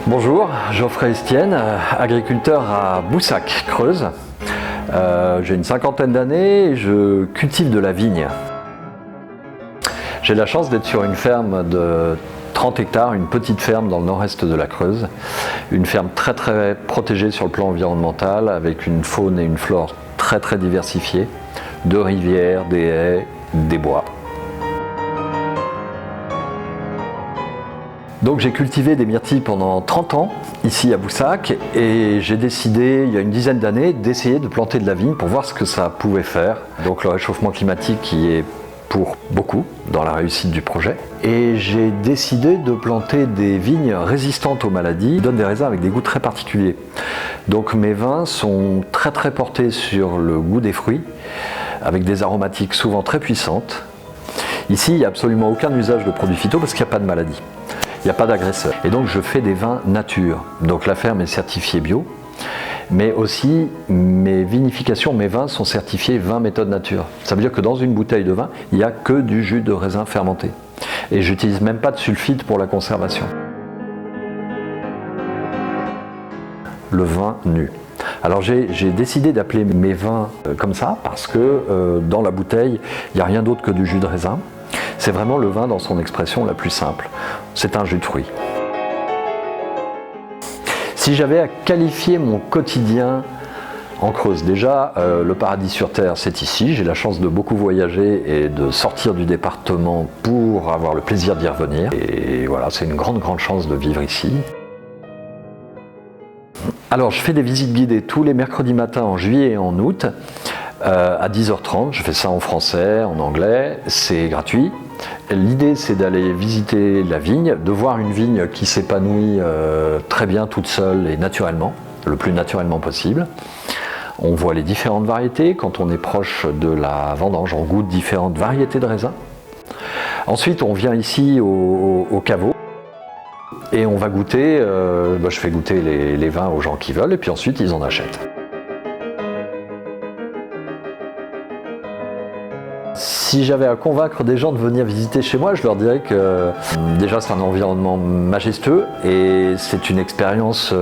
Bonjour, Geoffrey Estienne, agriculteur à Boussac, Creuse. J'ai une cinquantaine d'années et je cultive de la vigne. J'ai la chance d'être sur une ferme de 30 hectares, une petite ferme dans le nord-est de la Creuse. Une ferme très protégée sur le plan environnemental, avec une faune et une flore très diversifiées, de rivières, des haies, des bois. Donc j'ai cultivé des myrtilles pendant 30 ans, ici à Boussac, et j'ai décidé, il y a une dizaine d'années, d'essayer de planter de la vigne pour voir ce que ça pouvait faire. Donc le réchauffement climatique qui est pour beaucoup dans la réussite du projet. Et j'ai décidé de planter des vignes résistantes aux maladies, qui donnent des raisins avec des goûts très particuliers. Donc mes vins sont très portés sur le goût des fruits, avec des aromatiques souvent très puissantes. Ici, il n'y a absolument aucun usage de produits phyto parce qu'il n'y a pas de maladie. Il n'y a pas d'agresseur. Et donc je fais des vins nature. Donc la ferme est certifiée bio, mais aussi mes vinifications, mes vins sont certifiés vin méthode nature. Ça veut dire que dans une bouteille de vin, il n'y a que du jus de raisin fermenté. Et j'utilise même pas de sulfite pour la conservation. Le vin nu. Alors j'ai décidé d'appeler mes vins comme ça parce que dans la bouteille, il n'y a rien d'autre que du jus de raisin. C'est vraiment le vin dans son expression la plus simple. C'est un jus de fruits. Si j'avais à qualifier mon quotidien en Creuse, déjà, le paradis sur terre, c'est ici. J'ai la chance de beaucoup voyager et de sortir du département pour avoir le plaisir d'y revenir. Et voilà, c'est une grande chance de vivre ici. Alors, je fais des visites guidées tous les mercredis matins en juillet et en août. À 10h30, je fais ça en français, en anglais, c'est gratuit. L'idée c'est d'aller visiter la vigne, de voir une vigne qui s'épanouit très bien toute seule et naturellement, le plus naturellement possible. On voit les différentes variétés, quand on est proche de la vendange, on goûte différentes variétés de raisins. Ensuite on vient ici au caveau et on va goûter, je fais goûter les vins aux gens qui veulent et puis ensuite ils en achètent. Si j'avais à convaincre des gens de venir visiter chez moi, je leur dirais que déjà c'est un environnement majestueux et c'est une expérience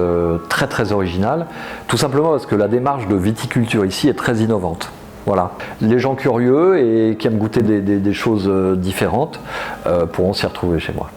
très originale, tout simplement parce que la démarche de viticulture ici est très innovante. Voilà. Les gens curieux et qui aiment goûter des choses différentes pourront s'y retrouver chez moi.